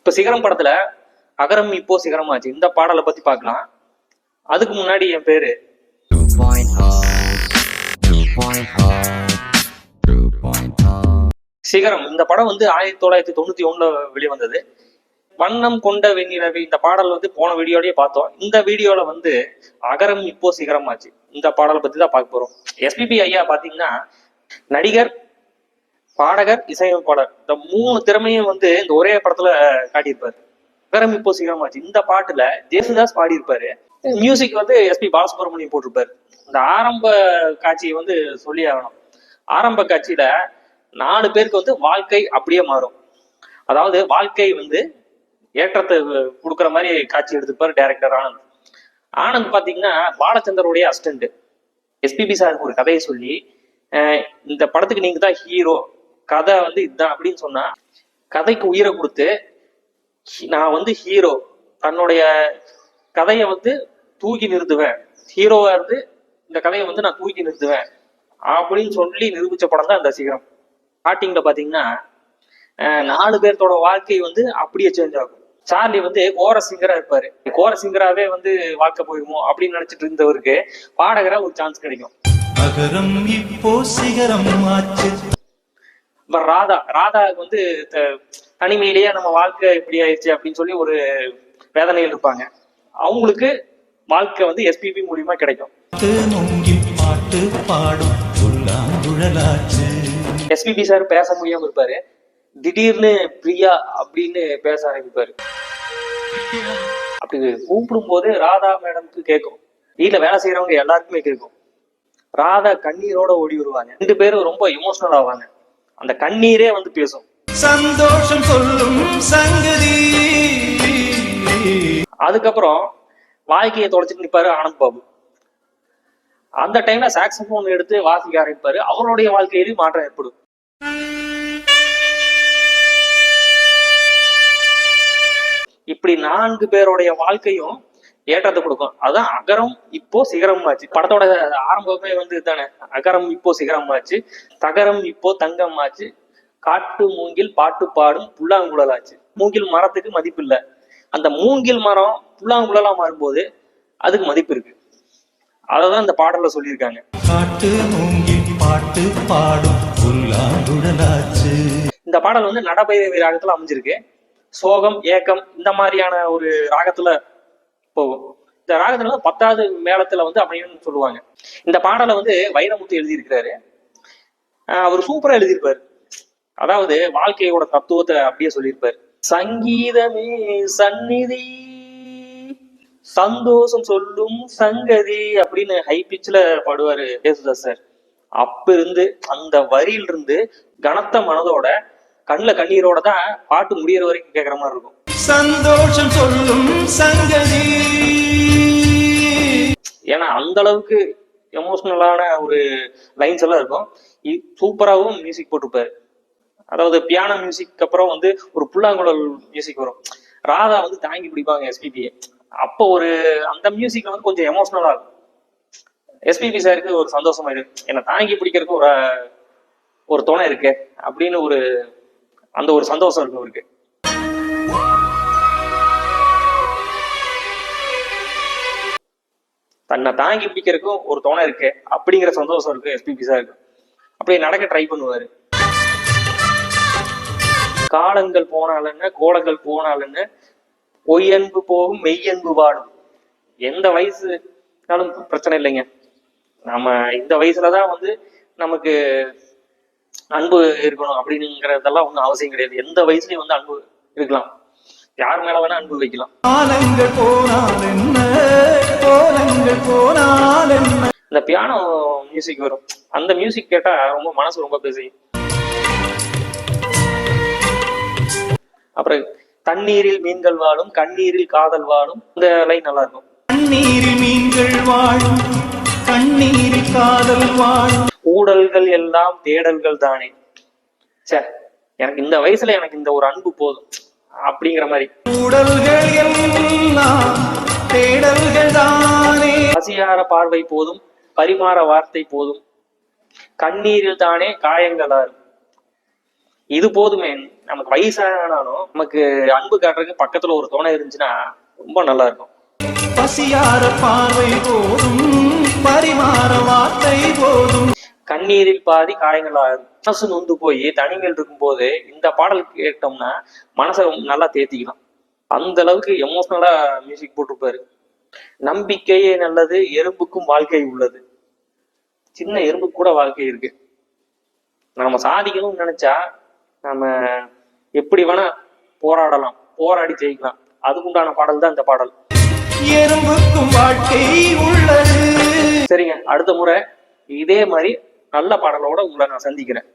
இப்ப சிகரம் படத்துல அகரம் இப்போ சிகரமாச்சு இந்த பாடலை பத்தி பார்க்கலாம். அதுக்கு முன்னாடி என் பேரு சிகரம். இந்த படம் 1991 வெளிவந்தது. வண்ணம் கொண்ட வெண்ணிலவே இந்த பாடல் போன வீடியோலயே பார்த்தோம். இந்த வீடியோல அகரம் இப்போ சிகரமாச்சு இந்த பாடலை பத்தி தான் பார்க்க போறோம். எஸ்பிபி ஐயா பாத்தீங்கன்னா நடிகர், பாடகர், இசையமைப்பாளர் இந்த 3 திறமையும் இந்த ஒரே படத்துல காட்டியிருப்பாரு. அகரம் இப்போ சிகரமாச்சு இந்த பாட்டுல ஜேசுதாஸ் பாடியிருப்பாரு. மியூசிக் எஸ்பி பாலசுப்ரமணியம் போட்டிருப்பாரு. இந்த ஆரம்ப காட்சியை சொல்லி ஆகணும். ஆரம்ப காட்சியில 4 பேருக்கு வாழ்க்கை அப்படியே மாறும். அதாவது வாழ்க்கை ஏற்றத்தை கொடுக்குற மாதிரி காட்சி எடுத்துப்பாரு டைரக்டர் ஆனந்த். ஆனந்த் பாத்தீங்கன்னா பாலச்சந்தருடைய அசிஸ்டன்ட். எஸ்பிபி சாருக்கு ஒரு கதையை சொல்லி இந்த படத்துக்கு நீங்க தான் ஹீரோ, கதை இதுதான் அப்படின்னு சொன்னா கதைக்கு உயிரை கொடுத்து நான் ஹீரோ, தன்னுடைய கதையை தூக்கி நிறுத்துவேன், ஹீரோவா இந்த கதையை நான் தூக்கி நிறுத்துவேன் அப்படின்னு சொல்லி நிரூபிச்ச படம் தான் இந்த சிகரம். ஸ்டார்டிங்ல பாத்தீங்கன்னா 4 பேர்த்தோட வாழ்க்கை அப்படியே சேஞ்ச் ஆகும். சார்லி கோர சிங்கரா இருப்பாரு. கோர சிங்கராவே வாழ்க்கை போயிருமோ அப்படின்னு நினைச்சிட்டு இருந்தவருக்கு பாடகரா ஒரு சான்ஸ் கிடைக்கும். ராதாவுக்கு தனிமையிலேயே நம்ம வாழ்க்கை இப்படி ஆயிடுச்சு அப்படின்னு சொல்லி ஒரு வேதனையில் இருப்பாங்க. அவங்களுக்கு வாழ்க்கை எஸ்பிபி மூலியமா கிடைக்கும். எஸ்பிபி சார் பேச முடியாம இருப்பாரு. திடீர்னு பிரியா அப்படின்னு பேச ஆரம்பிப்பாரு. அப்படி கூப்பிடும் போது ராதா மேடம்க்கு கேட்கும், வீட்டுல வேலை செய்யறவங்க எல்லாருக்குமே கேட்கும். ராதா கண்ணீரோட ஓடி வருவாங்க. 2 பேரும் ரொம்ப எமோஷனல் ஆவாங்க. அந்த கண்ணீரே பேசும். சந்தோஷம் சொல்லும் சங்கதி. அதுக்கப்புறம் வாழ்க்கையை தொலைச்சிட்டு நிற்பாரு ஆனந்த் பாபு. அந்த டைம்ல சாக்ஸபோன் எடுத்து வாசிக்க ஆரம்பிப்பாரு. அவருடைய வாழ்க்கையிலும் மாற்றம் ஏற்படும். இப்படி 4 பேருடைய வாழ்க்கையும் ஏற்றத்தை கொடுக்கும். அதான் அகரம் இப்போ சிகரமாச்சு. படத்தோட ஆரம்பமே இதுதானே, அகரம் இப்போ சிகரமாச்சு, தகரம் இப்போ தங்கமாச்சு, காட்டு மூங்கில் பாட்டு பாடும் புல்லாங்குழலாச்சு. மூங்கில் மரத்துக்கு மதிப்பு இல்லை. அந்த மூங்கில் மரம் புல்லாங்குழலா மாறும்போது அதுக்கு மதிப்பு இருக்கு. அததான் இந்த பாடல்ல சொல்லியிருக்காங்க. காட்டு மூங்கில் பாட்டு பாடும் புல்லாங்குழலாச்சு. இந்த பாடல் நடபைரவி ராகத்துல அமைஞ்சிருக்கு. சோகம், ஏக்கம் இந்த மாதிரியான ஒரு ராகத்துல போகும். இந்த ராகத்துல 10வது மேளத்துல அமையும்னு சொல்லுவாங்க. இந்த பாடலை வைரமுத்து எழுதியிருக்கிறாரு. அவர் சூப்பரா எழுதியிருப்பாரு. அதாவது வாழ்க்கையோட தத்துவத்தை அப்படியே சொல்லியிருப்பாரு. சங்கீதமே சந்நிதி, சந்தோஷம் சொல்லும் சங்கதி அப்படின்னு ஹை பிச்ல பாடுவாரு ஜேசுதாஸ் சார். அப்ப இருந்து அந்த வரியிலிருந்து கனத்த மனதோட கண்ணுல கண்ணீரோட தான் பாட்டு முடியற வரைக்கும் கேட்கற மாதிரி இருக்கும். சந்தோஷம் சொல்லும் சங்கதி. ஏன்னா அந்த அளவுக்கு எமோஷனலான ஒரு லைன்ஸ் எல்லாம் இருக்கும். சூப்பராகவும் மியூசிக் போட்டிருப்பாரு. அதாவது பியானோ மியூசிக் அப்புறம் ஒரு புல்லாங்குழல் மியூசிக் வரும். ராதா தாங்கி பிடிப்பாங்க எஸ்பிபி. அப்போ ஒரு அந்த மியூசிக்ல கொஞ்சம் எமோஷனலா இருக்கும். எஸ்பிபி சாருக்கு ஒரு சந்தோஷமாயிடும், என்னை தாங்கி பிடிக்கிறதுக்கு ஒரு துணை இருக்கு அப்படின்னு அந்த ஒரு சந்தோஷம் இருக்கு அவருக்கு. தன்னை தாங்கி பிடிக்கிறதுக்கும் ஒரு துணை இருக்கு அப்படிங்கிற சந்தோஷம் இருக்கு எஸ்பிபி சாருக்கு. அப்படியே நடக்க ட்ரை பண்ணுவாரு. காலங்கள் போனாலுன்னு கோலங்கள் போனாலுன்னு பொய்யன்பு போகும் மெய்யன்பு வாடும். எந்த வயசுனாலும் பிரச்சனை இல்லைங்க. நம்ம இந்த வயசுலதான் நமக்கு அன்பு இருக்கணும் அப்படிங்கிறதெல்லாம் ஒன்றும் அவசியம் கிடையாது. எந்த வயசுலயும் அன்பு இருக்கலாம். யார் மேல வேணா அன்பு வைக்கலாம். இந்த பியானோ மியூசிக் வரும். அந்த மியூசிக் கேட்டா ரொம்ப மனசு ரொம்ப பேசி. அப்புறம் தண்ணீரில் மீன்கள் வாழும், கண்ணீரில் காதல் வாழும். இந்த லைன் நல்லா இருக்கும். தண்ணீரில் மீன்கள் வாழும், கண்ணீரில் காதல் வாழும், ஊடல்கள் எல்லாம் தேடல்கள் தானே. சே, எனக்கு இந்த வயசுல எனக்கு இந்த ஒரு அன்பு போதும் அப்படிங்கிற மாதிரி. ஊடல்கள் எல்லாம் தேடல்கள் தானே. பசியார பார்வை போதும், பரிமாற வார்த்தை போதும், கண்ணீரில் தானே காயங்களாரும். இது போதுமே. நமக்கு வயசானாலும் நமக்கு அன்பு காட்டுறதுக்கு பக்கத்துல ஒரு துணை இருந்துச்சுன்னா ரொம்ப நல்லா இருக்கும். பசியார பார்வை போதும், பரிமாற வார்த்தை போதும். கண்ணீரில் பாதி காயங்கள் ஆகும். மனசு நொந்து போய் தனிமையில் இருக்கும் போது இந்த பாடல் கேட்டோம்னா மனசை நல்லா தேத்திக்கலாம். அந்த அளவுக்கு எமோஷனலா மியூசிக் போட்டிருப்பாரு. நம்பிக்கையே நல்லது, எறும்புக்கும் வாழ்க்கை உள்ளது. சின்ன எறும்புக்கு கூட வாழ்க்கை இருக்கு. நாம சாதிக்கணும்னு நினைச்சா நம்ம எப்படி வேணா போராடலாம், போராடி ஜெயிக்கலாம். அதுக்குண்டான பாடல் தான் இந்த பாடல். எறும்புக்கும் வாழ்க்கை உள்ளது. சரிங்க, அடுத்த முறை இதே மாதிரி நல்ல பாடலோட உங்களை நான் சந்திக்கிறேன்.